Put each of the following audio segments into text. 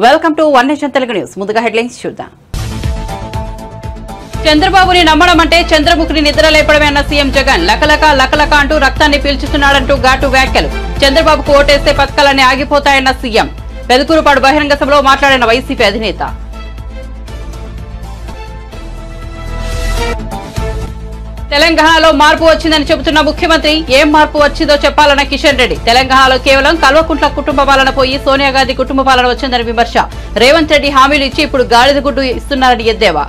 Welcome to one nation Telugu news. ముందుగా headlines చూద్దాం. చంద్రబాబుని నమ్మడం అంటే చంద్రముఖిని నిద్ర లేపడమే అన్న సీఎం జగన్. లకలక అంటూ రక్తాన్ని పీల్చుతున్నాడంటూ ఘాటు వ్యాఖ్యలు. చంద్రబాబుకు ఓటేస్తే పథకాలన్నీ ఆగిపోతాయన్న సీఎం. పెదకూరుపాడు బహిరంగ సభలో మాట్లాడిన వైసీపీ అధినేత. తెలంగాణలో మార్పు వచ్చిందని చెబుతున్న ముఖ్యమంత్రి ఏం మార్పు వచ్చిందో చెప్పాలన్న కిషన్ రెడ్డి. తెలంగాణలో కేవలం కల్వకుంట్ల కుటుంబ పాలన పోయి సోనియా గాంధీ కుటుంబ పాలన వచ్చిందని విమర్శ. రేవంత్ రెడ్డి హామీలు ఇచ్చి ఇప్పుడు గాడిద గుడ్డు ఇస్తున్నారని ఎద్దేవా.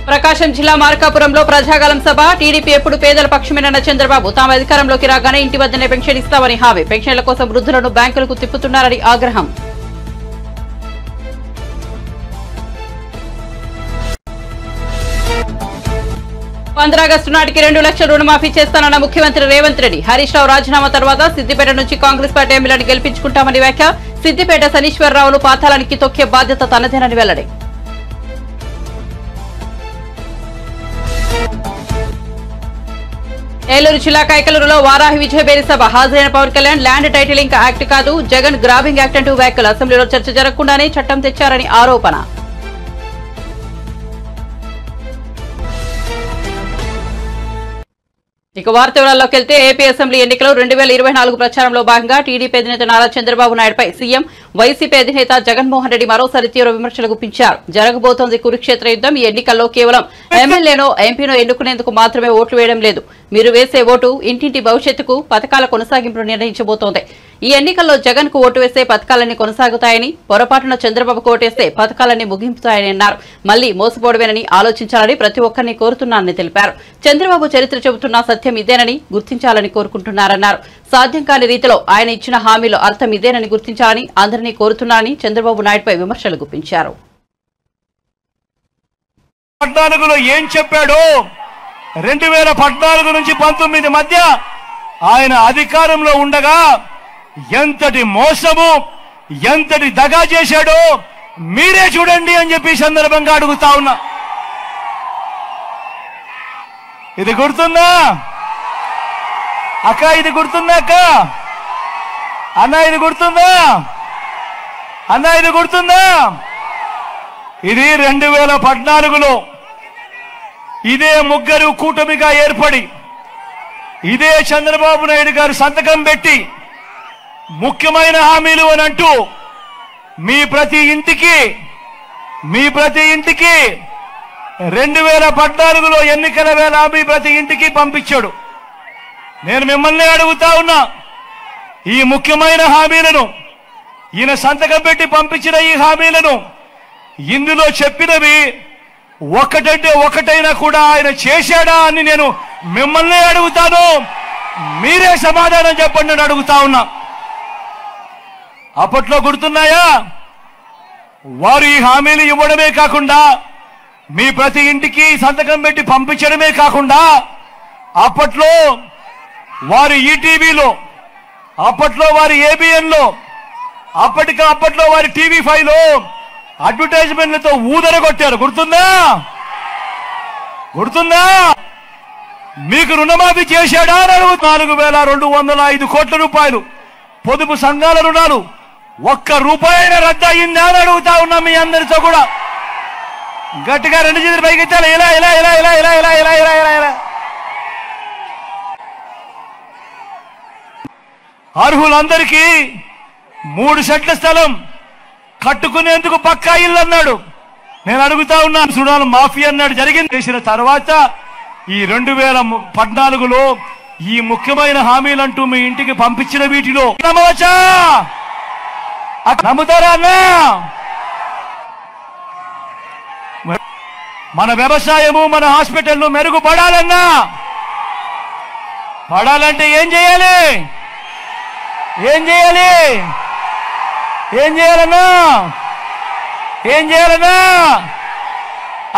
ప్రకాశం జిల్లా మార్కాపురంలో ప్రజాగలం సభ. టీడీపీ ఎప్పుడు పేదల పక్షమేనన్న చంద్రబాబు. తాము అధికారంలోకి రాగానే ఇంటి వద్దనే పెన్షన్ ఇస్తామని హామీ. పెన్షన్ల కోసం వృద్ధులను బ్యాంకులకు తిప్పుతున్నారని ఆగ్రహం. ఆగస్టు నాటికి 2 లక్షల రుణమాఫీ చేస్తానన్న ముఖ్యమంత్రి రేవంత్ రెడ్డి. హరీష్ రావు రాజీనామా తర్వాత సిద్దిపేట నుంచి కాంగ్రెస్ పార్టీ ఎమ్మెల్యేలను గెలిపించుకుంటామని వ్యాఖ్య. సిద్దిపేట శనీశ్వరరావును పాతాళానికి తొక్కే బాధ్యత తనదేనని వెల్లడి. ఏలూరు జిల్లా కైకలూరులో వారాహి విజయబేరి సభ. హాజరైన Pawan Kalyan land titling act కాదు, జగన్ గ్రాబింగ్ యాక్ట్ అంటూ వ్యాఖ్యలు. అసెంబ్లీలో చర్చ జరగకుండానే చట్టం తెచ్చారని ఆరోపణ. ఇక వార్త వివరాల్లోకి వెళ్తే ఏపీ అసెంబ్లీ ఎన్నికలు 2024 ప్రచారంలో భాగంగా టీడీపీ అధినేత నారా చంద్రబాబు నాయుడుపై సీఎం, వైసీపీ అధినేత జగన్మోహన్ రెడ్డి మరోసారి తీవ్ర విమర్శలు గుప్పించారు. జరగబోతోంది కురుక్షేత్ర యుద్ధం. ఈ ఎన్నికల్లో కేవలం ఎమ్మెల్యేనో ఎంపీనో ఎన్నుకునేందుకు మాత్రమే ఓట్లు వేయడం లేదు. మీరు వేసే ఓటు ఇంటింటి భవిష్యత్తుకు, పథకాల కొనసాగింపును నిర్ణయించబోతోంది. ఈ ఎన్నికల్లో జగన్ కు ఓటు వేస్తే పథకాలన్నీ కొనసాగుతాయని, పొరపాటున చంద్రబాబుకు ఓటేస్తే పథకాలన్నీ ముగింపుతాయని అన్నారు. మళ్లీ మోసపోవడమేనని ఆలోచించాలని ప్రతి ఒక్కరిని కోరుతున్నానని తెలిపారు. చంద్రబాబు చరిత్ర చెబుతున్న సత్యం ఇదేనని గుర్తించాలని కోరుకుంటున్నారన్నారు. సాధ్యం కాని రీతిలో ఆయన ఇచ్చిన హామీలో అర్థం ఇదేనని గుర్తించాలని అందరినీ కోరుతున్నారని చంద్రబాబు నాయుడుపై విమర్శలు గుప్పించారు. 14లో ఏం చెప్పాడో 2014 నుంచి 19 మధ్య ఆయన అధికారంలో ఉండగా ఎంతటి మోసము, ఎంతటి దగా చేశాడో మీరే చూడండి అని చెప్పి సందర్భంగా అడుగుతా ఉన్నా. ఇది గుర్తుందా అక్క? ఇది గుర్తుందా అక్క? అన్న ఇది గుర్తుందా? అన్న ఇది గుర్తుందా? ఇది 2014లో ఇదే ముగ్గురు కూటమిగా ఏర్పడి ఇదే చంద్రబాబు నాయుడు గారు సంతకం పెట్టి ముఖ్యమైన హామీలు అని అంటూ మీ ప్రతి ఇంటికి 2014లో ఎన్నికల వేళ మీ ప్రతి ఇంటికి పంపించాడు. నేను మిమ్మల్ని అడుగుతా ఉన్నా, ఈ ముఖ్యమైన హామీలను, ఈయన సంతకం పెట్టి పంపించిన ఈ హామీలను, ఇందులో చెప్పినవి ఒకటంటే ఒకటైనా కూడా ఆయన చేశాడా అని నేను మిమ్మల్ని అడుగుతాను. మీరే సమాధానం చెప్పండి అని అడుగుతా ఉన్నా. అప్పట్లో గుర్తున్నాయా? వారు ఈ హామీలు ఇవ్వడమే కాకుండా మీ ప్రతి ఇంటికి సంతకం పెట్టి పంపించడమే కాకుండా అప్పట్లో వారు ఈటీవీలో, అప్పట్లో వారి ఏబిఎన్లో, అప్పట్లో వారి టీవీ5లో అడ్వర్టైజ్మెంట్లతో ఊదరగొట్టారు. గుర్తుందా? మీకు రుణమాఫీ చేశాడా? 4,205 కోట్ల రూపాయలు పొదుపు సంఘాల రుణాలు ఒక్క రూపాయి రద్దు అయిందా అని అడుగుతా ఉన్నా మీ అందరితో కూడా. గట్టిగా 2 చేతులు పైకెత్తాలి. ఇలా అర్హులందరికీ 3 సెంట్ల స్థలం కట్టుకునేందుకు పక్కా ఇల్లు అన్నాడు. నేను అడుగుతా ఉన్నా, రుణాలు మాఫీ అన్నాడు. జరిగింది. చేసిన తర్వాత ఈ 2014లో ఈ ముఖ్యమైన హామీలంటూ మీ ఇంటికి పంపించిన వీటిలో నమ్మవచ్చా? నమ్ముతారా అన్నా? మన వ్యవసాయము, మన హాస్పిటల్ మెరుగుపడాలన్నా, పడాలంటే ఏం చేయాలి?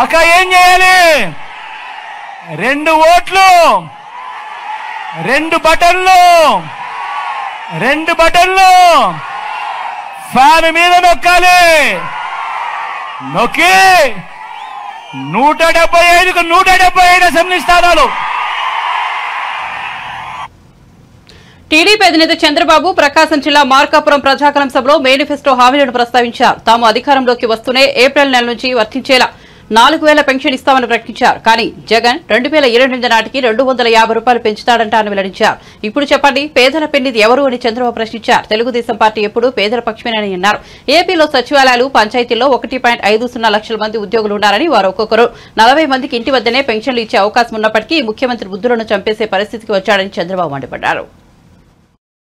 అక్క ఏం చేయాలి? 2 ఓట్లు, 2 బటన్లు ఫ్యాన్ మీద నొక్కాలి. నొక్కి 175కు 175 అసెంబ్లీ స్థానాలు టీడీపీ అధినేత చంద్రబాబు ప్రకాశం జిల్లా మార్కాపురం ప్రజాకలం సభలో మేనిఫెస్టో హామీలను ప్రస్తావించారు. తాము అధికారంలోకి వస్తూనే ఏప్రిల్ నెల నుంచి వర్తించేలా 4,000 పెన్షన్ ఇస్తామని ప్రకటించారు. కానీ జగన్ 2028 నాటికి 250 రూపాయలు పెంచుతాడంటా అని వెల్లడించారు. ఇప్పుడు చెప్పండి, పేదల పెన్నిది ఎవరు అని చంద్రబాబు ప్రశ్నించారు. తెలుగుదేశం పార్టీ ఎప్పుడూ పేదల పక్షమేనని అన్నారు. ఏపీలో సచివాలయాలు, పంచాయతీల్లో 1.50 లక్షల మంది ఉద్యోగులు ఉన్నారని, వారు ఒక్కొక్కరు 40 మందికి ఇంటి వద్దనే పెన్షన్లు ఇచ్చే అవకాశం ఉన్నప్పటికీ ముఖ్యమంత్రి బుద్ధులను చంపేసే పరిస్థితికి వచ్చాడని చంద్రబాబు మండిపడ్డారు.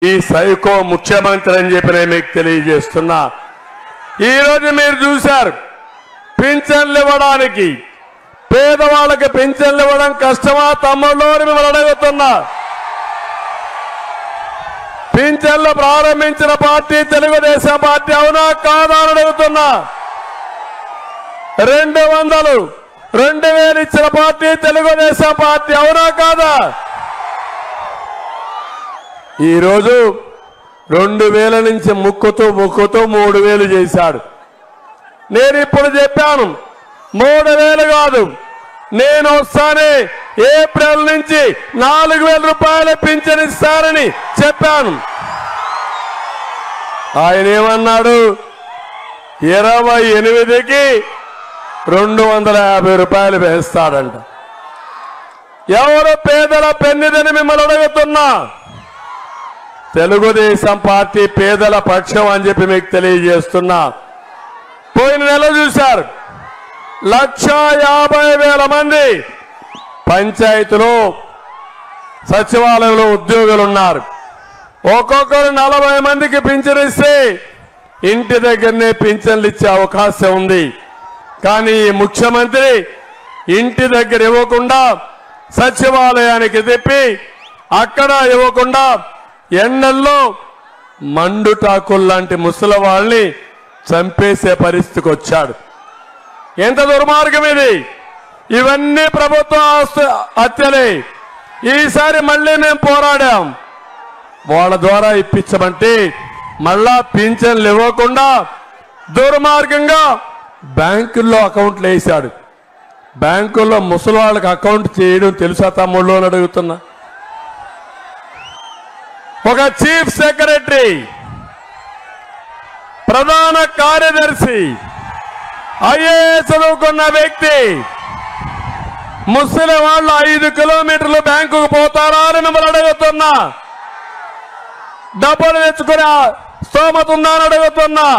ఈ సైకో ముఖ్యమంత్రి అని చెప్పి నేను మీకు తెలియజేస్తున్నా. ఈ రోజు మీరు చూశారు, పింఛన్లు ఇవ్వడానికి పేదవాళ్ళకి పింఛన్లు ఇవ్వడం కష్టమా తమ్ముళ్ళు అని మిమ్మల్ని అడుగుతున్నా. పింఛన్లు ప్రారంభించిన పార్టీ తెలుగుదేశం పార్టీ అవునా కాదా అని అడుగుతున్నా. 200, 2,000 ఇచ్చిన పార్టీ తెలుగుదేశం పార్టీ అవునా కాదా? ఈరోజు 2,000 నుంచి ముక్కుతూ 3,000 చేశాడు. నేను ఇప్పుడు చెప్పాను 3,000 కాదు, నేను వస్తానే ఏప్రిల్ నుంచి 4,000 రూపాయలు పింఛన్ ఇస్తానని చెప్పాను. ఆయన ఏమన్నాడు? 28కి 250 రూపాయలు వేస్తాడంట. ఎవరు పేదల పెన్నిదని మిమ్మల్ని అడుగుతున్నా. తెలుగుదేశం పార్టీ పేదల పక్షం అని చెప్పి మీకు తెలియజేస్తున్నా. పోయిన నెల చూశారు, 1,50,000 మంది పంచాయతీలో, సచివాలయంలో ఉద్యోగులు ఉన్నారు. ఒక్కొక్కరు 40 మందికి పింఛన్ ఇస్తే ఇంటి దగ్గరనే పింఛన్లు ఇచ్చే అవకాశం ఉంది. కానీ ఈ ముఖ్యమంత్రి ఇంటి దగ్గర ఇవ్వకుండా సచివాలయానికి తిప్పి అక్కడ ఇవ్వకుండా ఎండల్లో మండుటాకుల్లాంటి ముసలి వాళ్ళని చంపేసే పరిస్థితికి వచ్చాడు. ఎంత దుర్మార్గం ఇది! ఇవన్నీ ప్రభుత్వ హత్యలే. ఈసారి మళ్ళీ మేము పోరాడాం. వాళ్ళ ద్వారా ఇప్పించమంటే మళ్ళా పింఛన్లు ఇవ్వకుండా దుర్మార్గంగా బ్యాంకుల్లో అకౌంట్లు వేశాడు. బ్యాంకుల్లో ముసలి వాళ్ళకి అకౌంట్ చేయడం తెలుసా తమ్ముళ్ళు అని అడుగుతున్నా. ఒక చీఫ్ సెక్రటరీ, ప్రధాన కార్యదర్శి, ఐఏఎస్ చదువుకున్న వ్యక్తి ముసలి వాళ్ళు 5 కిలోమీటర్లు బ్యాంకుకు పోతారా అని మిమ్మల్ని అడుగుతున్నా. డబ్బులు తెచ్చుకునే స్తోమత ఉందా అని అడుగుతున్నా.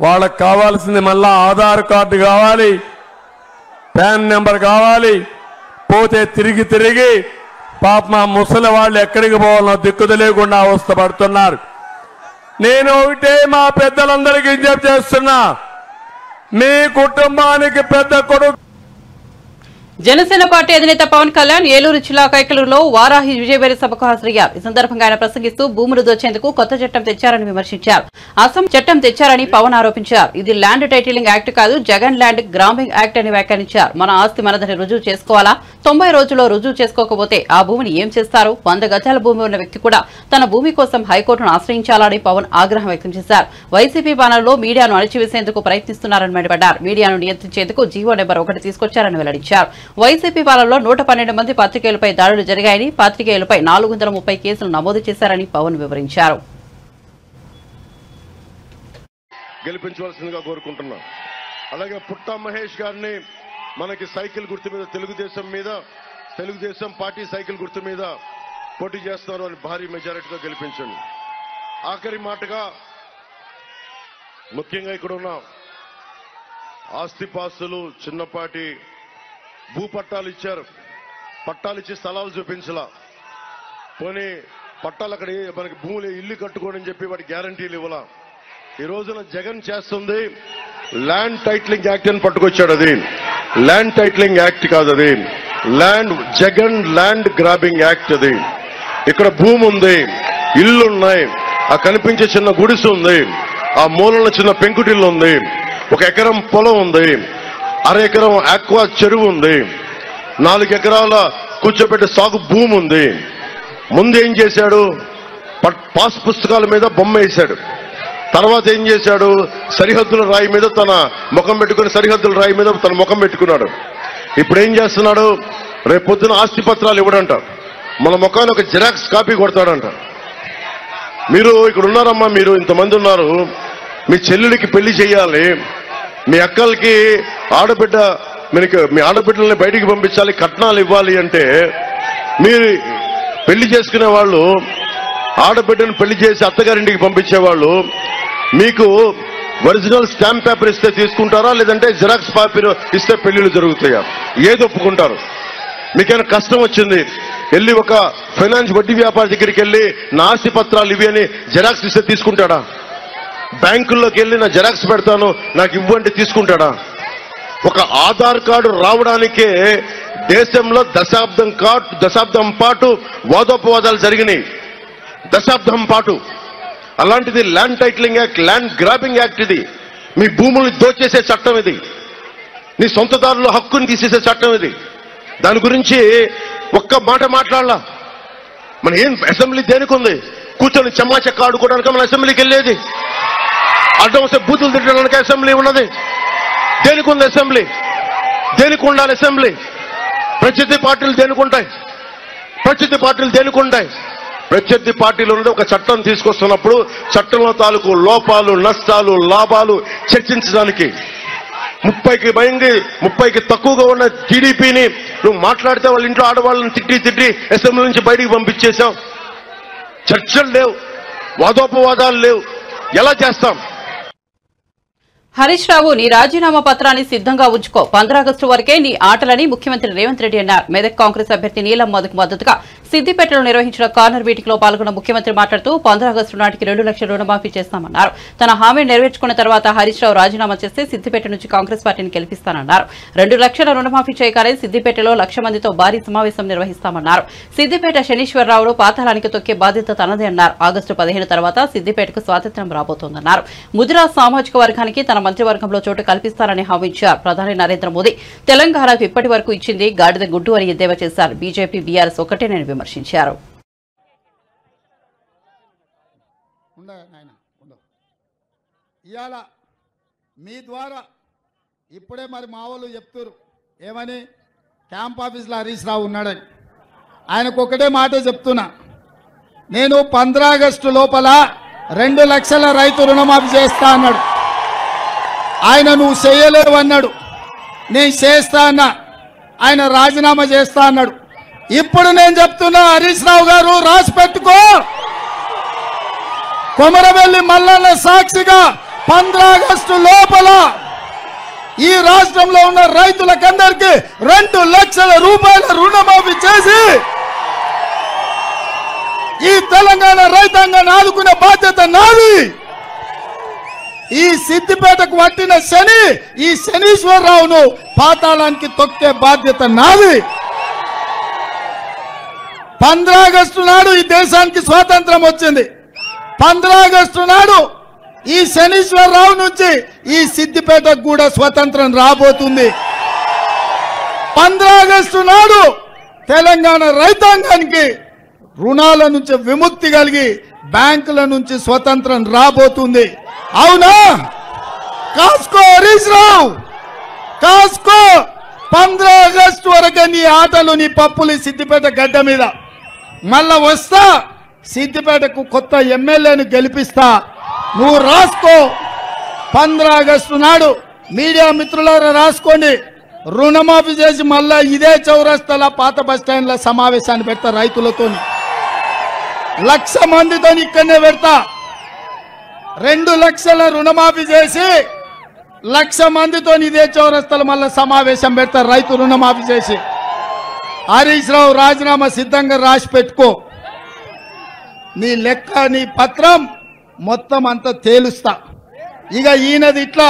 వాళ్ళకు కావాల్సింది మళ్ళా ఆధార్ కార్డు కావాలి, పాన్ నెంబర్ కావాలి. పోతే తిరిగి పాప మా ముసలి వాళ్ళు ఎక్కడికి పోవాలో దిక్కు తెలియకుండా అవస్థ పడుతున్నారు. నేను ఒకటే మా పెద్దలందరికీ విజ్ఞప్తి చేస్తున్నా, మీ కుటుంబానికి పెద్ద కొడుకు. జనసేన పార్టీ అధినేత పవన్ కళ్యాణ్ ఏలూరు జిల్లా కైకలూరులో వారాహి విజయవేరి సభకు హాజరయ్యారు. ఈ సందర్భంగా ఆయన ప్రసంగిస్తూ భూములు దోచేందుకు కొత్త చట్టం తెచ్చారని విమర్శించారు. అసం చట్టం తెచ్చారని పవన్ ఆరోపించారు. ఇది ల్యాండ్ టైటిలింగ్ యాక్ట్ కాదు, జగన్ ల్యాండ్ గ్రాబింగ్ యాక్ట్ అని వ్యాఖ్యానించారు. మన ఆస్తి మనదని రుజువు చేసుకోవాలా? 90 రోజుల్లో రుజువు చేసుకోకపోతే ఆ భూమిని ఏం చేస్తారు? 100 గజాల భూమి ఉన్న వ్యక్తి కూడా తన భూమి కోసం హైకోర్టును ఆశ్రయించాలని పవన్ ఆగ్రహం వ్యక్తం చేశారు. వైసీపీ పాలనలో మీడియాను అణచివేసేందుకు ప్రయత్నిస్తున్నారని మండిపడ్డారు. మీడియాను నియంత్రించేందుకు జీవో నెంబర్ 1 తీసుకొచ్చారని వెల్లడించారు. వైసీపీ పాలనలో 112 మంది పాత్రికేయులపై దాడులు జరిగాయని, పాత్రికేయులపై 430 కేసులు నమోదు చేశారని పవన్ వివరించారు. గెలిపించవలసిందిగా కోరుకుంటున్నాం. అలాగే పుట్టా మహేష్ గారిని మనకి సైకిల్ గుర్తు మీద తెలుగుదేశం పార్టీ సైకిల్ గుర్తు మీద పోటీ చేస్తున్నారు అని భారీ మెజారిటీతో గెలిపించండి. ఆఖరి మాటగా ముఖ్యంగా ఇక్కడ ఉన్న ఆస్తిపాస్తులు, చిన్నపాటి భూపట్టాలు ఇచ్చారు. పట్టాలు ఇచ్చి స్థలాలు చూపించలా. పోనీ పట్టాలు అక్కడ మనకి భూములు ఇల్లు కట్టుకోని చెప్పి వాటి గ్యారంటీలు ఇవ్వాల. ఈ రోజున జగన్ చేస్తుంది ల్యాండ్ టైటిలింగ్ యాక్ట్ అని పట్టుకొచ్చాడు. అది ల్యాండ్ టైటిలింగ్ యాక్ట్ కాదు, అది జగన్ ల్యాండ్ గ్రాబింగ్ యాక్ట్. అది ఇక్కడ భూమి ఉంది, ఇల్లున్నాయి, ఆ కనిపించే చిన్న గుడిసె ఉంది, ఆ మూలంలో చిన్న పెంకుటిల్లు ఉంది, 1 ఎకరం పొలం ఉంది, 1/2 ఎకరం ఆక్వా చెరువు ఉంది, 4 ఎకరాల కూర్చోబెట్టే సాగు భూమి ఉంది. ముందేం చేశాడు? పాస్ పుస్తకాల మీద బొమ్మ వేశాడు. తర్వాత ఏం చేశాడు? సరిహద్దుల రాయి మీద తన ముఖం పెట్టుకుని సరిహద్దుల రాయి మీద తన ముఖం పెట్టుకున్నాడు. ఇప్పుడు ఏం చేస్తున్నాడు? రేపు పొద్దున ఆస్తి పత్రాలు ఇవ్వడంట. మన ముఖాన్ని ఒక జిరాక్స్ కాపీ కొడతాడంట. మీరు ఇక్కడ ఉన్నారమ్మా, మీరు ఇంతమంది ఉన్నారు, మీ చెల్లెలికి పెళ్లి చేయాలి, మీ అక్కలకి ఆడబిడ్డ, మీ ఆడబిడ్డల్ని బయటికి పంపించాలి, కట్నాలు ఇవ్వాలి అంటే మీరు పెళ్లి చేసుకునే వాళ్ళు, ఆడబిడ్డను పెళ్లి చేసి అత్తగారింటికి పంపించేవాళ్ళు మీకు ఒరిజినల్ స్టాంప్ పేపర్ ఇస్తే తీసుకుంటారా, లేదంటే జిరాక్స్ పేపర్ ఇస్తే పెళ్లిళ్ళు జరుగుతాయా? ఏది ఒప్పుకుంటారు? మీకైనా కష్టం వచ్చింది, వెళ్ళి ఒక ఫైనాన్స్ వడ్డీ వ్యాపారి దగ్గరికి వెళ్ళి నా ఆస్తి పత్రాలు ఇవి అని జిరాక్స్ ఇస్తే తీసుకుంటాడా? బ్యాంకుల్లోకి వెళ్ళి నా జిరాక్స్ పెడతాను నాకు ఇవ్వండి తీసుకుంటాడా? ఒక ఆధార్ కార్డు రావడానికే దేశంలో దశాబ్దం పాటు వాదోపవాదాలు జరిగినాయి, దశాబ్దం పాటు. అలాంటిది land titling act, land grabbing act ఇది. మీ భూముల్ని దోచేసే చట్టం ఇది, నీ సొంతదారుల హక్కుని తీసేసే చట్టం ఇది. దాని గురించి ఒక్క మాట మాట్లాడాల. మన ఏం అసెంబ్లీ దేనికి ఉంది? కూర్చొని చెమ్మా చెక్క ఆడుకోవడానికి మన అసెంబ్లీకి వెళ్ళేది? అడ్డం వస్తే బూతులు తిట్టడానికి అసెంబ్లీ ఉన్నది? దేనికి ఉంది అసెంబ్లీ? దేనికి ఉండాలి అసెంబ్లీ? ప్రత్యర్థి పార్టీలు దేనికి ఉంటాయి? ప్రత్యర్థి పార్టీలు ఉన్నది ఒక చట్టం తీసుకొస్తున్నప్పుడు చట్టంలో తాలూకు లోపాలు, నష్టాలు, లాభాలు చర్చించడానికి. 30కి తక్కువగా ఉన్న టీడీపీని నువ్వు మాట్లాడితే వాళ్ళ ఇంట్లో ఆడవాళ్ళని తిట్టి అసెంబ్లీ నుంచి బయటికి పంపించేశావు. చర్చలు లేవు, వాదోపవాదాలు లేవు, ఎలా చేస్తాం? హరీష్ రావు, నీ రాజీనామా పత్రాన్ని సిద్ధంగా ఉంచుకో, 15 ఆగస్టు వరకే నీ ఆటలని ముఖ్యమంత్రి రేవంత్ రెడ్డి అన్నారు. మెదక్ కాంగ్రెస్ అభ్యర్థి నీలం మధుకు మద్దతుగా సిద్దిపేటలో నిర్వహించిన కార్నర్ మీటింగ్ లో పాల్గొన్న ముఖ్యమంత్రి మాట్లాడుతూ 15 ఆగస్టు నాటికి 2 లక్షల రుణమాఫీ చేస్తామన్నారు. తన హామీని నెరవేర్చుకున్న తర్వాత హరీష్ రావు రాజీనామా చేస్తే సిద్దిపేట నుంచి కాంగ్రెస్ పార్టీని గెలిపిస్తానన్నారు. 2 లక్షల రుణమాఫీ చేయగానే సిద్దిపేటలో 1,00,000 మందితో భారీ సమావేశం నిర్వహిస్తామన్నారు. సిద్దిపేట శనీశ్వరరావును పాతాళానికి తొక్కే బాధ్యత తనదే అన్నారు. ఆగస్టు 15 తర్వాత సిద్దిపేటకు స్వాతంత్ర్యం రాబోతోందన్నారు. ముదిరాజ్ సామాజిక వర్గానికి తన మంత్రివర్గంలో చోటు కల్పిస్తారని హామీ ఇచ్చారు. ప్రధాని నరేంద్ర మోదీ తెలంగాణకు ఇప్పటి వరకు ఇచ్చింది గాడిద గుడ్డు అని ఎద్దేవా చేశారు. బీజేపీ, బీఆర్ఎస్ ఒకటేనని విమర్శించారు. ఇవాళ మీ ద్వారా ఇప్పుడే మరి మా వాళ్ళు చెప్తారు ఏమని, క్యాంప్ ఆఫీస్లో హరీష్ రావు ఉన్నాడని. ఆయనకు ఒకటే మాట చెప్తున్నా, నేను 15 ఆగస్టు లోపల 2 లక్షల రైతు రుణమాఫీ చేస్తా అన్నాడు. ఆయన నువ్వు చేయలేవు అన్నాడు, నేను చేస్తా అన్నా. ఆయన రాజీనామా చేస్తా అన్నాడు. ఇప్పుడు నేను చెప్తున్నా, హరీష్ రావు గారు రాసి పెట్టుకో, కొమరవెల్లి మల్లన్న సాక్షిగా 15 ఆగస్టు లోపల ఈ రాష్ట్రంలో ఉన్న రైతులకందరికీ 2 లక్షల రూపాయల రుణమాఫీ చేసి ఈ తెలంగాణ రైతాంగాన్ని ఆదుకునే బాధ్యత నాది. ఈ సిద్దిపేటకు పట్టిన శని, ఈ శనీశ్వరరావును పాతాళానికి తొక్కే బాధ్యత నాది. 15 ఆగస్టు నాడు ఈ దేశానికి స్వాతంత్రం వచ్చింది. 15 ఆగస్టు నాడు ఈ శనీశ్వరరావు నుంచి ఈ సిద్దిపేటకు కూడా స్వతంత్రం రాబోతుంది. 15 ఆగస్టు నాడు తెలంగాణ రైతాంగానికి రుణాల నుంచి విముక్తి కలిగి బ్యాంకుల నుంచి స్వతంత్రం రాబోతుంది. అవునా? కాసుకో హరీష్ రావు, కాసుకో. 15 ఆగస్టు వరకే నీ ఆటలు, నీ పప్పులు సిద్దిపేట గడ్డ మీద. మళ్ళా వస్తా, సిద్దిపేటకు కొత్త ఎమ్మెల్యేను గెలిపిస్తా. నువ్వు రాసుకో. 15 ఆగస్టు నాడు మీడియా మిత్రులారా రాసుకోండి, రుణమాఫీ చేసి మళ్ళా ఇదే చౌరస్తాల పాత బస్టాండ్ల సమావేశాన్ని పెడతా. రైతులతో 1,00,000 మందితో ఇక్కడనే పెడతా. 2 లక్షల రుణమాఫీ చేసి 1,00,000 మందితో ఇదే చౌరస్తాల మళ్ళా సమావేశం పెడతా రైతు రుణమాఫీ చేసి. హరీష్ రావు రాజీనామా సిద్ధంగా రాసి పెట్టుకో. నీ లెక్క, నీ పత్రం మొత్తం అంతా తేలుస్తా. ఇక ఈయనది ఇట్లా,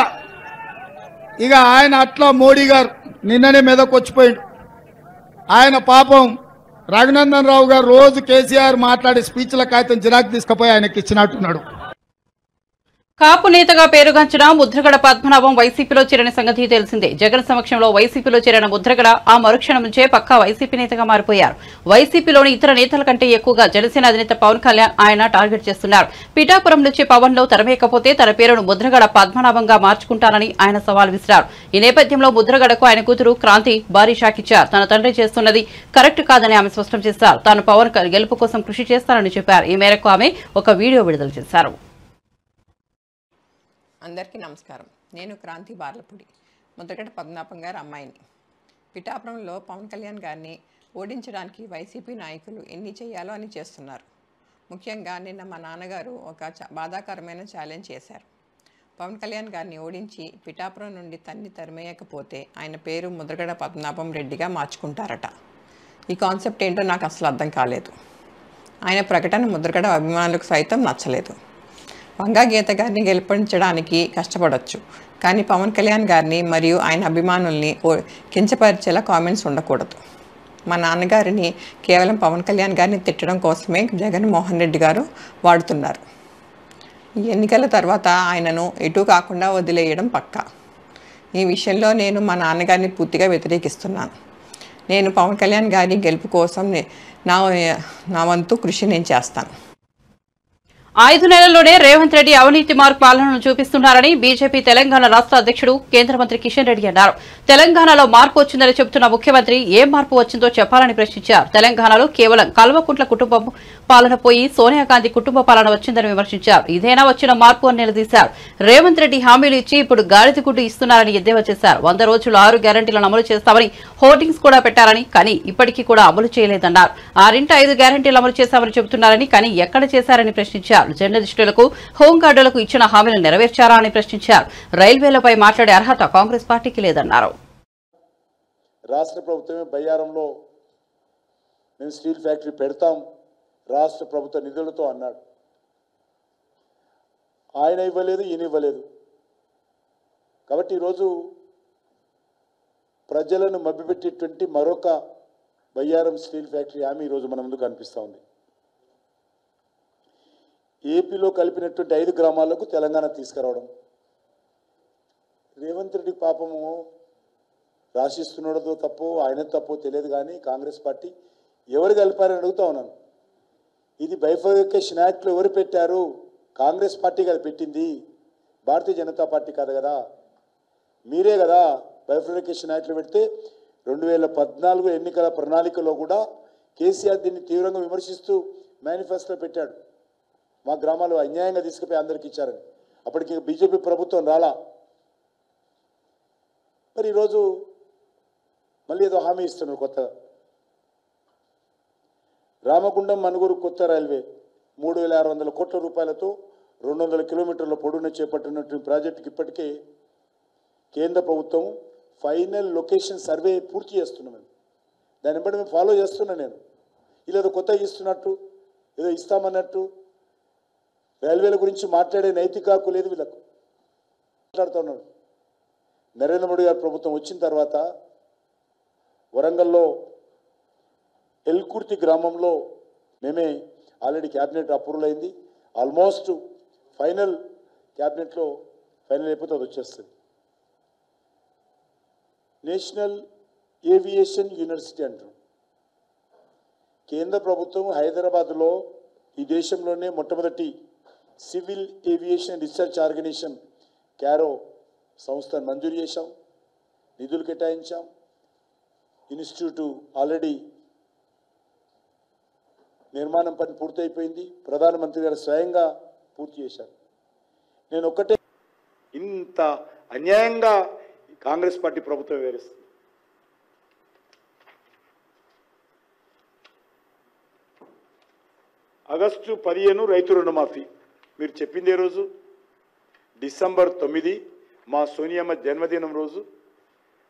ఇక ఆయన అట్లా. మోడీ గారు నిన్ననే మీదకు వచ్చిపోయాడు. ఆయన పాపం రఘునందన్ రావు గారు రోజు కేసీఆర్ మాట్లాడే స్పీచ్ల కాగితం జిరాక్ తీసుకుపోయి ఆయనకి ఇచ్చినట్టున్నాడు. కాపు నేతగా పేరుగాంచిన ముద్రగడ పద్మనాభం వైసీపీలో చేరిన సంగతి తెలిసిందే. జగన్ సమక్షంలో వైసీపీలో చేరిన ముద్రగడ ఆ మరుక్షణం నుంచే పక్కా వైసీపీ నేతగా మారిపోయారు. వైసీపీలోని ఇతర నేతల కంటే ఎక్కువగా జనసేన అధినేత పవన్ కళ్యాణ్ ఆయన టార్గెట్ చేస్తున్నారు. పిఠాపురం నుంచి పవన్ లో తరమేయకపోతే తన పేరును ముద్రగడ పద్మనాభంగా మార్చుకుంటానని ఆయన సవాల్ విసిరారు. ఈ నేపథ్యంలో ముద్రగడకు ఆయన కూతురు క్రాంతి భారీ షాక్ ఇచ్చారు. తన తండ్రి చేస్తున్నది కరెక్ట్ కాదని ఆమె స్పష్టం చేశారు. తాను పవన్ గెలుపు కోసం కృషి చేస్తానని చెప్పారు. ఈ మేరకు ఆమె ఒక వీడియో విడుదల చేశారు. అందరికీ నమస్కారం. నేను క్రాంతి బార్లపూడి, ముద్రగడ పద్మనాభం గారి అమ్మాయిని. పిఠాపురంలో పవన్ కళ్యాణ్ గారిని ఓడించడానికి వైసీపీ నాయకులు ఎన్ని చేయాలో అని చేస్తున్నారు. ముఖ్యంగా నిన్న మా నాన్నగారు ఒక బాధాకరమైన ఛాలెంజ్ చేశారు. పవన్ కళ్యాణ్ గారిని ఓడించి పిఠాపురం నుండి తరిమేయకపోతే ఆయన పేరు ముద్రగడ పద్మనాభం రెడ్డిగా మార్చుకుంటారట. ఈ కాన్సెప్ట్ ఏంటో నాకు అసలు అర్థం కాలేదు. ఆయన ప్రకటన ముద్రగడ అభిమానులకు సైతం నచ్చలేదు. వంగా గీత గారిని గెలిపించడానికి కష్టపడవచ్చు, కానీ పవన్ కళ్యాణ్ గారిని మరియు ఆయన అభిమానుల్ని కించపరిచేలా కామెంట్స్ ఉండకూడదు. మా నాన్నగారిని కేవలం పవన్ కళ్యాణ్ గారిని తిట్టడం కోసమే జగన్మోహన్ రెడ్డి గారు వాడుతున్నారు. ఈ ఎన్నికల తర్వాత ఆయనను ఎటు కాకుండా వదిలేయడం పక్కా. ఈ విషయంలో నేను మా నాన్నగారిని పూర్తిగా వ్యతిరేకిస్తున్నాను. నేను పవన్ కళ్యాణ్ గారి గెలుపు కోసం నా వంతు కృషి నేను చేస్తాను. 5 నెలల్లోనే రేవంత్ రెడ్డి అవినీతి మార్క్ పాలనను చూపిస్తున్నారని బీజేపీ తెలంగాణ రాష్ట్ర అధ్యక్షుడు కేంద్ర మంత్రి కిషన్ రెడ్డి అన్నారు. తెలంగాణలో మార్పు వచ్చిందని చెబుతున్న ముఖ్యమంత్రి ఏం మార్పు వచ్చిందో చెప్పాలని ప్రశ్నించారు. తెలంగాణలో కేవలం కల్వకుంట్ల కుటుంబం పాలన పోయి సోనియా గాంధీ కుటుంబ పాలన వచ్చిందని విమర్శించారు. ఇదేనా వచ్చిన మార్పు అని నిలదీశారు. రేవంత్ రెడ్డి హామీలు ఇచ్చి ఇప్పుడు గాడిద గుడ్డు ఇస్తున్నారని ఎద్దేవా చేశారు. 100 రోజులు 6 గ్యారంటీలను అమలు చేస్తామని హోర్డింగ్స్ కూడా పెట్టారని, కానీ ఇప్పటికీ కూడా అమలు చేయలేదన్నారు. 6 గ్యారంటీలు అమలు చేశామని చెబుతున్నారని, కానీ ఎక్కడ చేశారని ప్రశ్నించారు. జర్నలిస్టులకు, హోంగార్డులకు ఇచ్చిన హామీలు నెరవేర్చారా అని ప్రశ్నించారు. రైల్వేలపై మాట్లాడే అర్హత కాంగ్రెస్ పార్టీకి లేదన్నారు. రాష్ట్ర ప్రభుత్వమే బయ్యారంలో మేము స్టీల్ ఫ్యాక్టరీ పెడతాం రాష్ట్ర ప్రభుత్వ నిధులతో అన్నాడు. ఆయన ఇవ్వలేదు, ఈయన ఇవ్వలేదు. కాబట్టి ఈరోజు ప్రజలను మభ్యపెట్టేటువంటి మరొక బయ్యారం స్టీల్ ఫ్యాక్టరీ హామీ ఈరోజు మన ముందు కనిపిస్తూ ఉంది. ఏపీలో కలిపినటువంటి 5 గ్రామాలకు తెలంగాణ తీసుకురావడం. రేవంత్ రెడ్డి పాపము రాసిస్తున్నాడో తప్పో ఆయన తప్పో తెలియదు, కానీ కాంగ్రెస్ పార్టీ ఎవరు కలిపారని అడుగుతా ఉన్నాను. ఇది బైఫర్కేషన్ యాక్ట్లో ఎవరు పెట్టారు? కాంగ్రెస్ పార్టీ కదా పెట్టింది, భారతీయ జనతా పార్టీ కాదు కదా. మీరే కదా బైఫర్కేషన్ యాక్ట్లో పెడితే 2014 ఎన్నికల ప్రణాళికలో కూడా కేసీఆర్ దీన్ని తీవ్రంగా విమర్శిస్తూ మేనిఫెస్టోలో పెట్టాడు. మా గ్రామాలు అన్యాయంగా తీసుకుపోయి అందరికి ఇచ్చారని. అప్పటికి బీజేపీ ప్రభుత్వం రాలా. మరి ఈరోజు మళ్ళీ ఏదో హామీ ఇస్తున్నారు కొత్తగా. రామగుండం మనుగురు కొత్త రైల్వే 3600 కోట్ల రూపాయలతో 200 కిలోమీటర్ల పొడవున చేపట్టినటువంటి ప్రాజెక్టుకి ఇప్పటికే కేంద్ర ప్రభుత్వం ఫైనల్ లొకేషన్ సర్వే పూర్తి చేస్తున్నాం. దాన్ని బట్టి మేము ఫాలో చేస్తున్నాను. నేను ఇలా ఏదో కొత్తగా ఇస్తున్నట్టు, ఏదో ఇస్తామన్నట్టు రైల్వేల గురించి మాట్లాడే నైతిక హక్కు లేదు వీళ్ళకు. మాట్లాడుతున్నాడు. నరేంద్ర మోడీ గారి ప్రభుత్వం వచ్చిన తర్వాత వరంగల్లో ఎల్కుర్తి గ్రామంలో మేమే ఆల్రెడీ క్యాబినెట్ అప్రూవల్ అయింది. ఆల్మోస్ట్ ఫైనల్ క్యాబినెట్లో ఫైనల్ అయిపోతే అది వచ్చేస్తుంది. నేషనల్ ఏవియేషన్ యూనివర్సిటీ అంటారు. కేంద్ర ప్రభుత్వం హైదరాబాద్లో ఈ దేశంలోనే మొట్టమొదటి civil aviation research organization CARO సంస్థను మంజూరు చేశాం, నిధులు కేటాయించాం. ఇన్స్టిట్యూట్ ఆల్రెడీ నిర్మాణం పని పూర్తయిపోయింది. ప్రధానమంత్రి గారు స్వయంగా పూర్తి చేశారు. నేను ఒక్కటే, ఇంత అన్యాయంగా కాంగ్రెస్ పార్టీ ప్రభుత్వం వివరిస్తుంది. ఆగస్టు 15 రైతు రుణమాఫీ మీరు చెప్పిందే రోజు. డిసెంబర్ 9 మా సోనియమ్మ జన్మదినం రోజు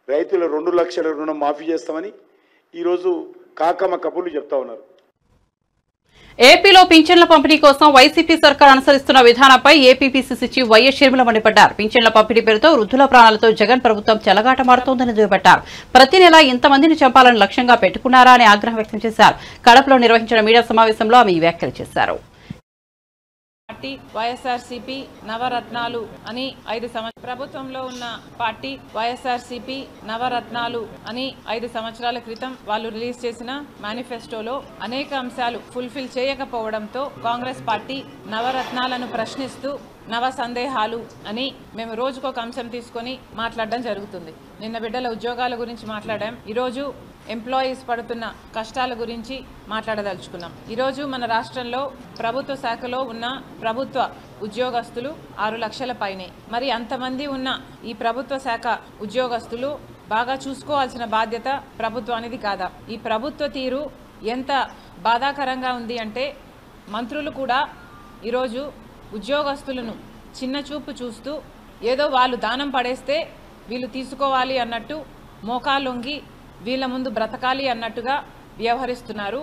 రైతుల 2 లక్షల రుణం మాఫీ చేస్తామని ఈరోజు కాకమ్మ కబుర్లు చెప్తా ఉన్నారు. ఏపీలో పింఛన్ల పంపిణీ కోసం వైసీపీ సర్కార్ అనుసరిస్తున్న విధానంపై ఏపీపీసీసీ చీఫ్ వైఎస్ షర్మిల మండిపడ్డారు. పింఛన్ల పంపిణీ పేరుతో వృద్ధుల ప్రాణాలతో జగన్ ప్రభుత్వం చెలగాటమాడుతోందని దుయ్యబట్టారు. ప్రతి నెల ఇంతమందిని చంపాలని లక్ష్యంగా పెట్టుకున్నారా అని ఆగ్రహం వ్యక్తం చేశారు. కడపలో నిర్వహించిన మీడియా సమావేశంలో ఆమె ఈ వ్యాఖ్యలు చేశారు. పార్టీ వైఎస్ఆర్సీపీ నవరత్నాలు అని 5 సంవత్సరాలు ప్రభుత్వంలో ఉన్న పార్టీ వైఎస్ఆర్సీపీ నవరత్నాలు అని 5 సంవత్సరాల క్రితం వాళ్ళు రిలీజ్ చేసిన మేనిఫెస్టోలో అనేక అంశాలు ఫుల్ఫిల్ చేయకపోవడంతో కాంగ్రెస్ పార్టీ నవరత్నాలను ప్రశ్నిస్తూ నవ సందేహాలు అని మేము రోజుకొక అంశం తీసుకొని మాట్లాడడం జరుగుతుంది. నిన్న బిడ్డల ఉద్యోగాల గురించి మాట్లాడాం. ఈరోజు ఎంప్లాయీస్ పడుతున్న కష్టాల గురించి మాట్లాడదలుచుకున్నాం. ఈరోజు మన రాష్ట్రంలో ప్రభుత్వ శాఖలో ఉన్న ప్రభుత్వ ఉద్యోగస్తులు 6 లక్షల పైనే. మరి అంతమంది ఉన్న ఈ ప్రభుత్వ శాఖ ఉద్యోగస్తులు బాగా చూసుకోవాల్సిన బాధ్యత ప్రభుత్వానిది కాదా? ఈ ప్రభుత్వ తీరు ఎంత బాధాకరంగా ఉంది అంటే మంత్రులు కూడా ఈరోజు ఉద్యోగస్తులను చిన్న చూపు చూస్తూ ఏదో వాళ్ళు దానం పడేస్తే వీళ్ళు తీసుకోవాలి అన్నట్టు మోకాలొంగి వీళ్ళ ముందు బ్రతకాలి అన్నట్టుగా వ్యవహరిస్తున్నారు.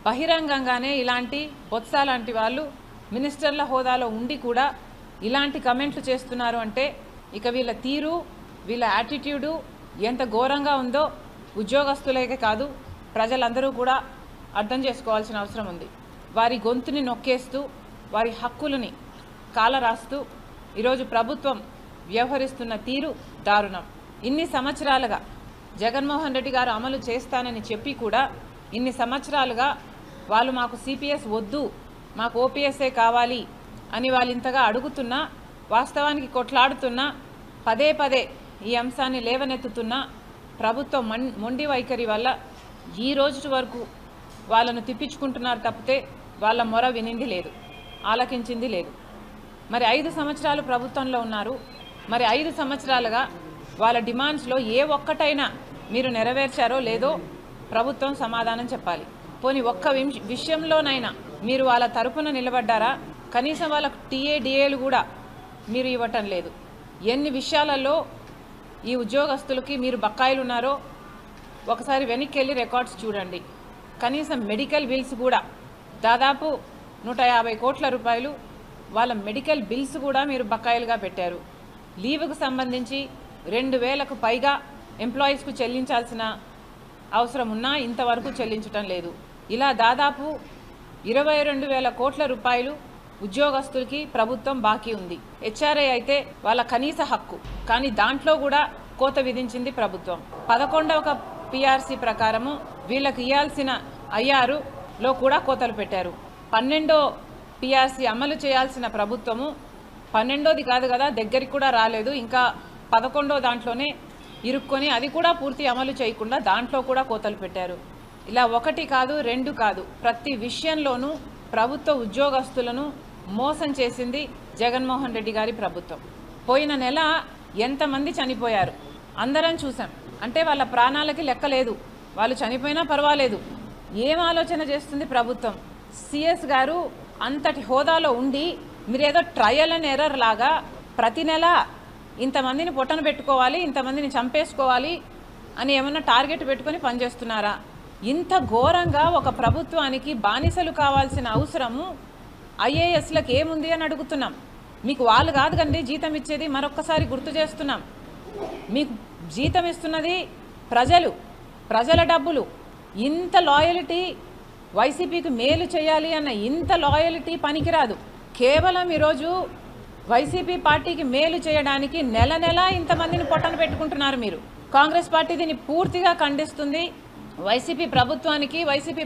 బహిరంగంగానే ఇలాంటి బొత్స లాంటి వాళ్ళు మినిస్టర్ల హోదాలో ఉండి కూడా ఇలాంటి కమెంట్లు చేస్తున్నారు అంటే ఇక వీళ్ళ తీరు వీళ్ళ యాటిట్యూడు ఎంత ఘోరంగా ఉందో ఉద్యోగస్తులకే కాదు ప్రజలందరూ కూడా అర్థం చేసుకోవాల్సిన అవసరం ఉంది. వారి గొంతుని నొక్కేస్తూ వారి హక్కులని కాలరాస్తూ ఈరోజు ప్రభుత్వం వ్యవహరిస్తున్న తీరు దారుణం. ఇన్ని సంవత్సరాలుగా జగన్మోహన్ రెడ్డి గారు అమలు చేస్తానని చెప్పి కూడా ఇన్ని సంవత్సరాలుగా వాళ్ళు మాకు సిపిఎస్ వద్దు మాకు ఓపీఎస్ఏ కావాలి అని వాళ్ళు ఇంతగా అడుగుతున్నా వాస్తవానికి కొట్లాడుతున్నా పదే పదే ఈ అంశాన్ని లేవనెత్తుతున్న ప్రభుత్వం మొండి వైఖరి వల్ల ఈ రోజు వరకు వాళ్ళను తిప్పించుకుంటున్నారు తప్పితే వాళ్ళ మొర వినింది లేదు, ఆలకించింది లేదు. మరి 5 సంవత్సరాలు ప్రభుత్వంలో ఉన్నారు. మరి 5 సంవత్సరాలుగా వాళ్ళ డిమాండ్స్లో ఏ ఒక్కటైనా మీరు నెరవేర్చారో లేదో ప్రభుత్వం సమాధానం చెప్పాలి. పోనీ ఒక్క విషయంలోనైనా మీరు వాళ్ళ తరపున నిలబడ్డారా? కనీసం వాళ్ళకు టీఏ-డిఏలు కూడా మీరు ఇవ్వటం లేదు. ఎన్ని విషయాలలో ఈ ఉద్యోగస్తులకి మీరు బకాయిలు ఉన్నారో ఒకసారి వెనక్కి వెళ్ళి రికార్డ్స్ చూడండి. కనీసం మెడికల్ బిల్స్ కూడా దాదాపు 150 కోట్ల రూపాయలు వాళ్ళ మెడికల్ బిల్స్ కూడా మీరు బకాయిలుగా పెట్టారు. లీవ్కు సంబంధించి 2000కు పైగా ఎంప్లాయీస్కు చెల్లించాల్సిన అవసరం ఉన్నా ఇంతవరకు చెల్లించటం లేదు. ఇలా దాదాపు 22,000 కోట్ల రూపాయలు ఉద్యోగస్తులకి ప్రభుత్వం బాకీ ఉంది. హెచ్ఆర్ఏ అయితే వాళ్ళ కనీస హక్కు, కానీ దాంట్లో కూడా కోత విధించింది ప్రభుత్వం. 11వ పిఆర్సీ ప్రకారము వీళ్ళకి ఇవ్వాల్సిన ఐఆర్లో కూడా కోతలు పెట్టారు. 12వ పిఆర్సీ అమలు చేయాల్సిన ప్రభుత్వము 12వది కాదు కదా దగ్గరికి కూడా రాలేదు, ఇంకా 11వ దాంట్లోనే ఇరుక్కొని అది కూడా పూర్తి అమలు చేయకుండా దాంట్లో కూడా కోతలు పెట్టారు. ఇలా 1 కాదు 2 కాదు ప్రతి విషయంలోనూ ప్రభుత్వ ఉద్యోగస్తులను మోసం చేసింది జగన్మోహన్ రెడ్డి గారి ప్రభుత్వం. పోయిన నెల ఎంతమంది చనిపోయారు అందరం చూసాం. అంటే వాళ్ళ ప్రాణాలకి లెక్క లేదు, వాళ్ళు చనిపోయినా పర్వాలేదు. ఏం ఆలోచన చేస్తుంది ప్రభుత్వం? సిఎస్ గారు అంతటి హోదాలో ఉండి మీరేదో ట్రయల్ అండ్ ఎర్రర్ లాగా ప్రతి నెల ఇంతమందిని పొట్టన పెట్టుకోవాలి, ఇంతమందిని చంపేసుకోవాలి అని ఏమన్నా టార్గెట్ పెట్టుకొని పనిచేస్తున్నారా? ఇంత ఘోరంగా ఒక ప్రభుత్వానికి బానిసలు కావాల్సిన అవసరము ఐఏఎస్లకు ఏముంది అని అడుగుతున్నాం. మీకు వాళ్ళు కాదు కండి జీతం ఇచ్చేది, మరొక్కసారి గుర్తు చేస్తున్నాం. మీకు జీతం ఇస్తున్నది ప్రజల డబ్బులు. ఇంత లాయల్టీ వైసీపీకి మేలు చేయాలి అన్న ఇంత లాయల్టీ పనికిరాదు. కేవలం ఈరోజు వైసీపీ పార్టీకి మేలు చేయడానికి నెల నెల ఇంతమందిని పొట్టన పెట్టుకుంటున్నారు మీరు. కాంగ్రెస్ పార్టీ దీన్ని పూర్తిగా ఖండిస్తుంది. వైసీపీ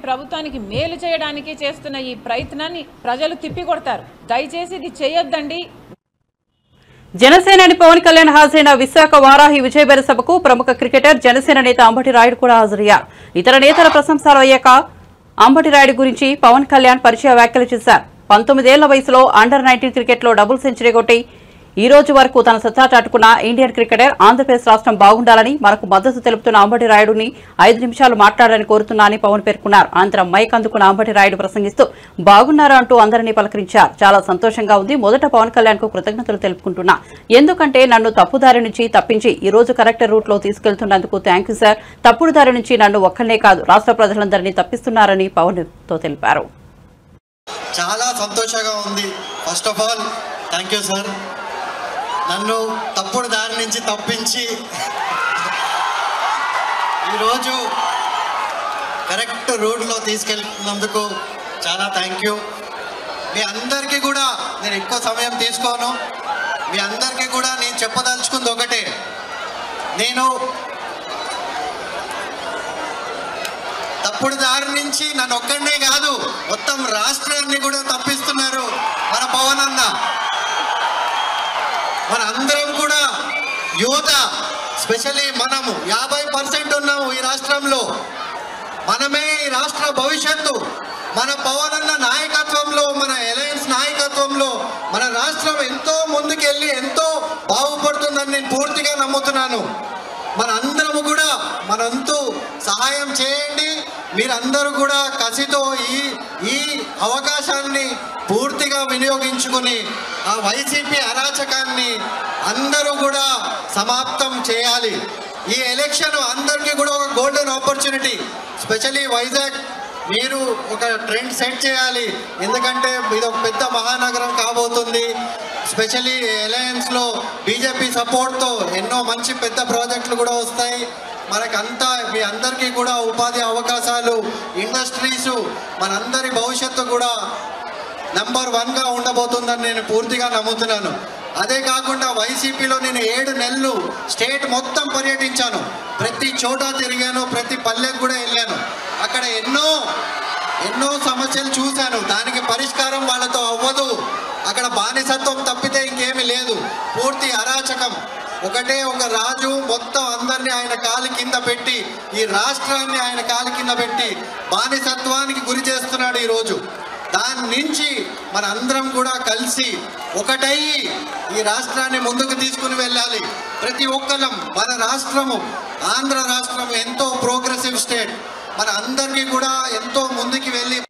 ప్రభుత్వానికి మేలు చేయడానికి చేస్తున్న ఈ ప్రయత్నాన్ని ప్రజలు తిప్పికొడతారు. దయచేసి ఇది చేయొద్దండి. జనసేనాని పవన్ కళ్యాణ్ హాజరైన విశాఖ వారాహి విజయబేర సభకు ప్రముఖ క్రికెటర్ జనసేన నేత అంబటి రాయుడు కూడా హాజరయ్యారు. ఇతర నేతల ప్రశంసలు అయ్యాక అంబటి రాయుడు గురించి పవన్ కళ్యాణ్ పరిచయ వ్యాఖ్యలు చేశారు. 19 ఏళ్ల వయసులో అండర్-19 క్రికెట్లో డబుల్ సెంచరీ కొట్టి ఈ రోజు వరకు తన సత్తా చాటుకున్న ఇండియన్ క్రికెటర్ ఆంధ్రప్రదేశ్ రాష్ట్రం బాగుండాలని మనకు మద్దతు తెలుపుతున్న అంబటి రాయుడుని 5 నిమిషాలు మాట్లాడాలని కోరుతున్నానని పవన్ పేర్కొన్నారు. అనంతరం మైక్ అందుకున్న అంబటి రాయుడు ప్రసంగిస్తూ బాగున్నారా అంటూ అందరినీ పలకరించారు. చాలా సంతోషంగా ఉంది. మొదట పవన్ కళ్యాణ్ కు కృతజ్ఞతలు తెలుపుకుంటున్నా. ఎందుకంటే నన్ను తప్పుదారి నుంచి తప్పించి ఈ రోజు కరెక్ట్ రూట్ లో తీసుకెళ్తున్నందుకు థ్యాంక్ యూ సార్. తప్పుడు దారి నుంచి నన్ను ఒక్కనే కాదు రాష్ట్ర ప్రజలందరినీ తప్పిస్తున్నారని పవన్ తో తెలిపారు. చాలా సంతోషంగా ఉంది. First of all thank you sir. నన్ను తప్పుడు దారి నుంచి తప్పించి ఈరోజు కరెక్ట్ రూట్లో తీసుకెళ్తున్నందుకు చాలా థ్యాంక్ యూ. మీ అందరికీ కూడా నేను ఎక్కువ సమయం తీసుకోను. మీ అందరికీ కూడా నేను చెప్పదలుచుకుంది ఒకటే, నేను తప్పుడు దారి నుంచి నన్ను ఒక్కడనే కాదు మొత్తం రాష్ట్రాన్ని కూడా తప్పిస్తున్నారు మన పవన్ అన్న. మన అందరం కూడా యువత, స్పెషల్లీ మనము 50% ఉన్నాము ఈ రాష్ట్రంలో. మనమే ఈ రాష్ట్ర భవిష్యత్తు. మన పవన్ అన్న నాయకత్వంలో, మన అలయన్స్ నాయకత్వంలో మన రాష్ట్రం ఎంతో ముందుకెళ్ళి ఎంతో బాగుపడుతుందని నేను పూర్తిగా నమ్ముతున్నాను. మన అందరము కూడా మనంతు సహాయం చేయండి. మీరందరూ కూడా కసితో ఈ అవకాశాన్ని పూర్తిగా వినియోగించుకుని ఆ వైసీపీ అరాచకాన్ని అందరూ కూడా సమాప్తం చేయాలి. ఈ ఎలక్షన్ అందరికీ కూడా ఒక గోల్డెన్ ఆపర్చునిటీ. స్పెషల్లీ వైజాగ్ మీరు ఒక ట్రెండ్ సెట్ చేయాలి. ఎందుకంటే ఇది ఒక పెద్ద మహానగరం కాబోతుంది. స్పెషల్లీ అలయన్స్లో బీజేపీ సపోర్ట్తో ఎన్నో మంచి పెద్ద ప్రాజెక్టులు కూడా వస్తాయి. మనకంతా మీ అందరికీ కూడా ఉపాధి అవకాశాలు, ఇండస్ట్రీసు, మనందరి భవిష్యత్తు కూడా నంబర్ 1గా ఉండబోతుందని నేను పూర్తిగా నమ్ముతున్నాను. అదే కాకుండా వైసీపీలో నేను 7 నెలలు స్టేట్ మొత్తం పర్యటించాను. ప్రతి చోట తిరిగాను, ప్రతి పల్లెకు కూడా వెళ్ళాను. అక్కడ ఎన్నో సమస్యలు చూశాను. దానికి పరిష్కారం వాళ్ళతో అవ్వదు. అక్కడ బానిసత్వం తప్పితే ఇంకేమీ లేదు. పూర్తి అరాచకం. ఒకటే ఒక రాజు మొత్తం అందరినీ ఆయన కాలి కింద పెట్టి, ఈ రాష్ట్రాన్ని ఆయన కాలి కింద పెట్టి బానిసత్వానికి గురి చేస్తున్నాడు ఈరోజు. దాని నుంచి మన అందరం కూడా కలిసి ఒకటై ఈ రాష్ట్రాన్ని ముందుకు తీసుకుని వెళ్ళాలి. ప్రతి ఒక్కరం మన రాష్ట్రము, ఆంధ్ర రాష్ట్రం ఎంతో ప్రోగ్రెసివ్ స్టేట్. మన అందరికీ కూడా ఎంతో ముందుకు వెళ్ళి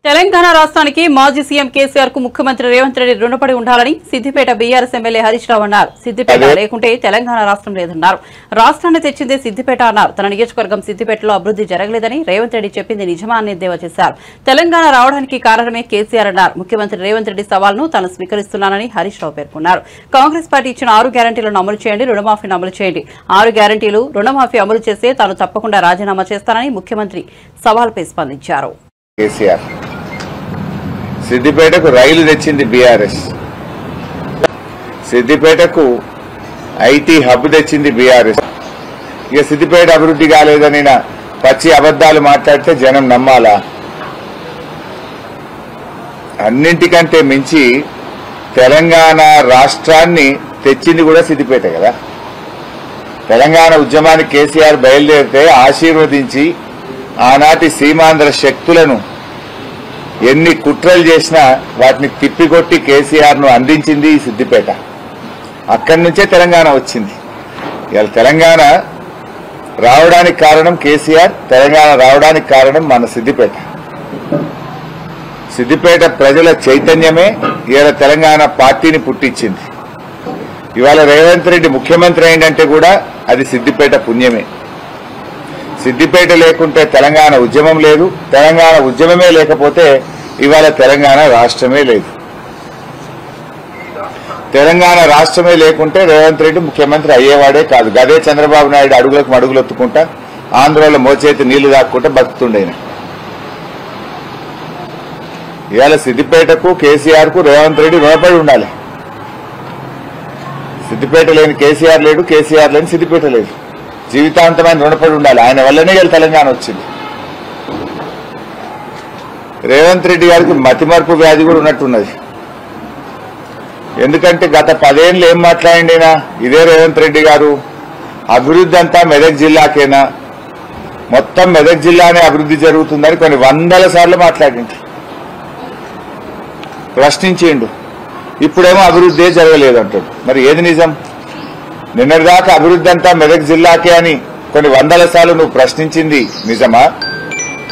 తెలంగాణ రాష్ట్రానికి మాజీ సీఎం కేసీఆర్ కు ముఖ్యమంత్రి రేవంత్ రెడ్డి రుణపడి ఉండాలని సిద్దిపేట బీఆర్ఎస్ ఎమ్మెల్యే హరీష్ రావు అన్నారు. సిద్దిపేట లేకుంటే తెలంగాణ రాష్ట్రం లేదన్నారు. రాష్ట్రాన్ని తెచ్చిందే సిద్దిపేట అన్నారు. తన నియోజకవర్గం సిద్దిపేటలో అభివృద్ధి జరగలేదని రేవంత్ రెడ్డి చెప్పింది నిజమా అని ఎద్దేవా చేశారు. తెలంగాణ రావడానికి కారణమే కేసీఆర్ అన్నారు. ముఖ్యమంత్రి రేవంత్ రెడ్డి సవాల్ను తాను స్వీకరిస్తున్నానని హరీష్ రావు పేర్కొన్నారు. కాంగ్రెస్ పార్టీ ఇచ్చిన 6 గ్యారంటీలను అమలు చేయండి, రుణమాఫీని అమలు చేయండి. 6 గ్యారంటీలు, రుణమాఫీ అమలు చేస్తే తాను తప్పకుండా రాజీనామా చేస్తానని ముఖ్యమంత్రి సవాల్పై స్పందించారు. సిద్దిపేటకు రైలు తెచ్చింది బీఆర్ఎస్, సిద్దిపేటకు ఐటీ హబ్ తెచ్చింది బీఆర్ఎస్. ఇక సిద్దిపేట అభివృద్ధి కాలేదని పచ్చి అబద్దాలు మాట్లాడితే జనం నమ్మాలా? అన్నింటికంటే మించి తెలంగాణ రాష్ట్రాన్ని తెచ్చింది కూడా సిద్దిపేట కదా. తెలంగాణ ఉద్యమానికి కేసీఆర్ బయలుదేరితే ఆశీర్వదించి ఆనాటి సీమాంధ్ర శక్తులను ఎన్ని కుట్రలు చేసినా వాటిని తిప్పికొట్టి కేసీఆర్ ను అందించింది ఈ సిద్దిపేట. అక్కడి నుంచే తెలంగాణ వచ్చింది. ఇవాళ తెలంగాణ రావడానికి కారణం కేసీఆర్, తెలంగాణ రావడానికి కారణం మన సిద్దిపేట. సిద్దిపేట ప్రజల చైతన్యమే ఇవాళ తెలంగాణ పార్టీని పుట్టించింది. ఇవాళ రేవంత్ రెడ్డి ముఖ్యమంత్రి అయిందంటే కూడా అది సిద్దిపేట పుణ్యమే. సిద్దిపేట లేకుంటే తెలంగాణ ఉద్యమం లేదు, తెలంగాణ ఉద్యమమే లేకపోతే ఇవాళ తెలంగాణ రాష్ట్రమే లేదు. తెలంగాణ రాష్ట్రమే లేకుంటే రేవంత్ రెడ్డి ముఖ్యమంత్రి అయ్యేవాడే కాదు. గదే చంద్రబాబు నాయుడు అడుగులకు మడుగులు ఒత్తుకుంటా ఆంధ్రలో మోచేతి నీళ్లు దాక్కుంటా బతుకుతుండేన. ఇవాళ సిద్దిపేటకు, కేసీఆర్ కు రేవంత్ రెడ్డి రుణపడి ఉండాలి. సిద్దిపేట లేని కేసీఆర్ లేడు, కేసీఆర్ లేని సిద్దిపేట లేదు. జీవితాంతమైన రుణపడి ఉండాలి. ఆయన వల్లనే తెలంగాణ వచ్చింది. రేవంత్ రెడ్డి గారికి మతిమరుపు వ్యాధి కూడా ఉన్నట్టున్నది. ఎందుకంటే గత 10 ఏళ్ళు ఏం మాట్లాడిండేనా ఇదే రేవంత్ రెడ్డి గారు? అభివృద్ధి అంతా మెదక్ జిల్లాకేనా, మొత్తం మెదక్ జిల్లానే అభివృద్ధి జరుగుతుందని కొన్ని 100 సార్లు మాట్లాడిండు, ప్రశ్నించిండు. ఇప్పుడేమో అభివృద్ధి జరగలేదు అంటాడు. మరి ఏది నిజం? నిన్నటిదాకా అభివృద్ధి అంతా మెదక్ జిల్లాకే అని కొన్ని 100 సార్లు నువ్వు ప్రశ్నించింది నిజమా?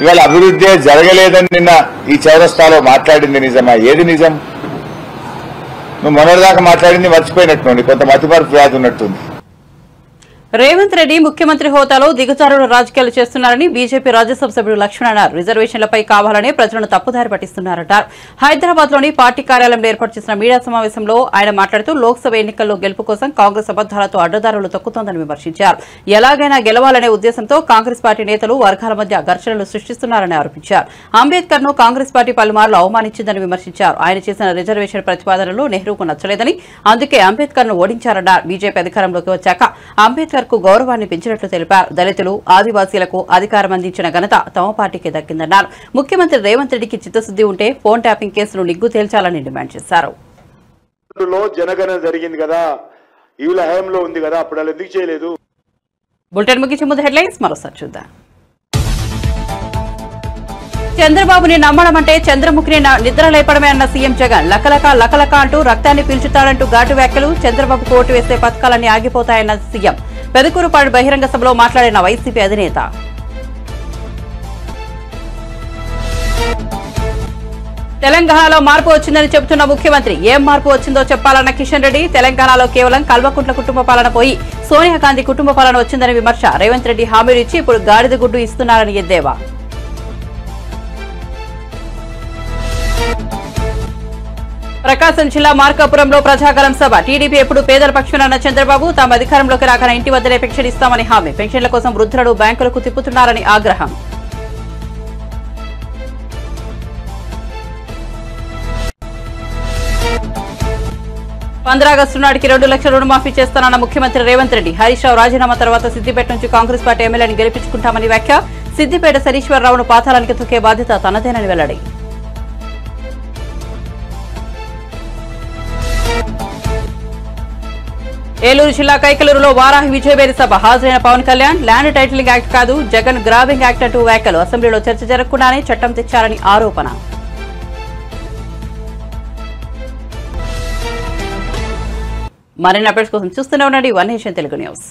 ఇవాళ అభివృద్ధి జరగలేదని నిన్న ఈ చౌరస్తాలో మాట్లాడింది నిజమా? ఏది నిజం? నువ్వు మొన్నటిదాకా మాట్లాడింది మర్చిపోయినట్టు, కొంత మతిమరుపు వ్యాధి ఉన్నట్టుంది. రేవంత్ రెడ్డి ముఖ్యమంత్రి హోదాలో దిగజారుడు రాజకీయాలు చేస్తున్నారని బీజేపీ రాజ్యసభ సభ్యుడు లక్ష్మణ్ అన్నారు. రిజర్వేషన్లపై కావాలనే ప్రజలను తప్పుదారి పట్టిస్తున్నారన్నారు. హైదరాబాద్ లోని పార్టీ కార్యాలయంలో ఏర్పాటు చేసిన మీడియా సమావేశంలో ఆయన మాట్లాడుతూ లోక్సభ ఎన్నికల్లో గెలుపు కోసం కాంగ్రెస్ అబద్దాలతో అడ్డదారులు తొక్కుతోందని విమర్శించారు. ఎలాగైనా గెలవాలనే ఉద్దేశంతో కాంగ్రెస్ పార్టీ నేతలు వర్గాల మధ్య ఘర్షణలు సృష్టిస్తున్నారని ఆరోపించారు. అంబేద్కర్ ను కాంగ్రెస్ పార్టీ పలుమార్లు అవమానించిందని విమర్శించారు. ఆయన చేసిన రిజర్వేషన్ ప్రతిపాదనలు నెహ్రూకు నచ్చలేదని అందుకే అంబేద్కర్ ను ఓడించారన్నారు. బీజేపీ అధికారంలోకి వచ్చాక అంబేద్కర్ కు గౌరవాన్ని పెంచినట్లు తెలిపారు. దళితులు ఆదివాసీలకు అధికారం అందించిన ఘనత తమ పార్టీకి దక్కిందన్నారు. ముఖ్యమంత్రి రేవంత్ రెడ్డికి చిత్తశుద్ది ఉంటే ఫోన్ ట్యాపింగ్ కేసును నిగ్గు తేల్చాలని డిమాండ్ చేశారు. జనగణన జరిగింది కదా, ఈవిల హయాంలో ఉంది కదా, అప్పుడు వాళ్ళు ఎందుకు చేయలేదు? బులెటిన్ ముగించే ముందు హెడ్లైన్స్ మరోసారి చూద్దాం. చంద్రబాబుని నమ్మడం అంటే చంద్రముఖిని నిద్ర లేపడమే అన్న సీఎం జగన్. లకలక లకలక అంటూ రక్తాన్ని పీల్చుతాడంటూ ఘాటు వ్యాఖ్యలు. చంద్రబాబుకు ఓటు వేస్తే పథకాలన్నీ ఆగిపోతాయన్న సీఎం. పెదకూరుపాడు బహిరంగ సభలో మాట్లాడిన వైసీపీ అధినేత. తెలంగాణలో మార్పు వచ్చిందని చెబుతున్న ముఖ్యమంత్రి. ఏం మార్పు వచ్చిందో చెప్పాలన్న కిషన్ రెడ్డి. తెలంగాణలో కేవలం కల్వకుంట్ల కుటుంబ పాలన పోయి సోనియా గాంధీ కుటుంబ పాలన వచ్చిందని విమర్శ. రేవంత్ రెడ్డి హామీలు ఇచ్చి ఇప్పుడు గాడిద గుడ్డు ఇస్తున్నారని ఎద్దేవా. ప్రకాశం జిల్లా మార్కాపురంలో ప్రజాగలం సభ. టీడీపీ ఎప్పుడు పేదల పక్షాన చంద్రబాబు. తాము అధికారంలోకి రాకన ఇంటి వద్దనే పెన్షన్ ఇస్తామని హామీ. పెన్షన్ల కోసం వృద్ధులను బ్యాంకులకు తిప్పుతున్నారని ఆగ్రహం. ఆగస్టు నాటికి 2 లక్షల రుణమాఫీ చేస్తానన్న ముఖ్యమంత్రి రేవంత్ రెడ్డి. హరీష్ రావు రాజీనామా తర్వాత సిద్దిపేట నుంచి కాంగ్రెస్ పార్టీ ఎమ్మెల్యేని గెలిపించుకుంటామని వ్యాఖ్య. సిద్దిపేట శనీశ్వరరావును పాతాళానికి తొక్కే బాధ్యత తనదేనని వెల్లడి. ఏలూరు జిల్లా కైకలూరులో వారాహి విజయవేరి సభ. హాజరైన Pawan Kalyan. Land titling act కాదు, జగన్ గ్రాబింగ్ యాక్ట్ అంటూ వ్యాఖ్యలు. అసెంబ్లీలో చర్చ జరగకుండానే చట్టం తెచ్చారని ఆరోపణ. మరిన్ని అప్డేట్స్ కోసం చూస్తూనే ఉండండి వన్ నేషన్ తెలుగు న్యూస్.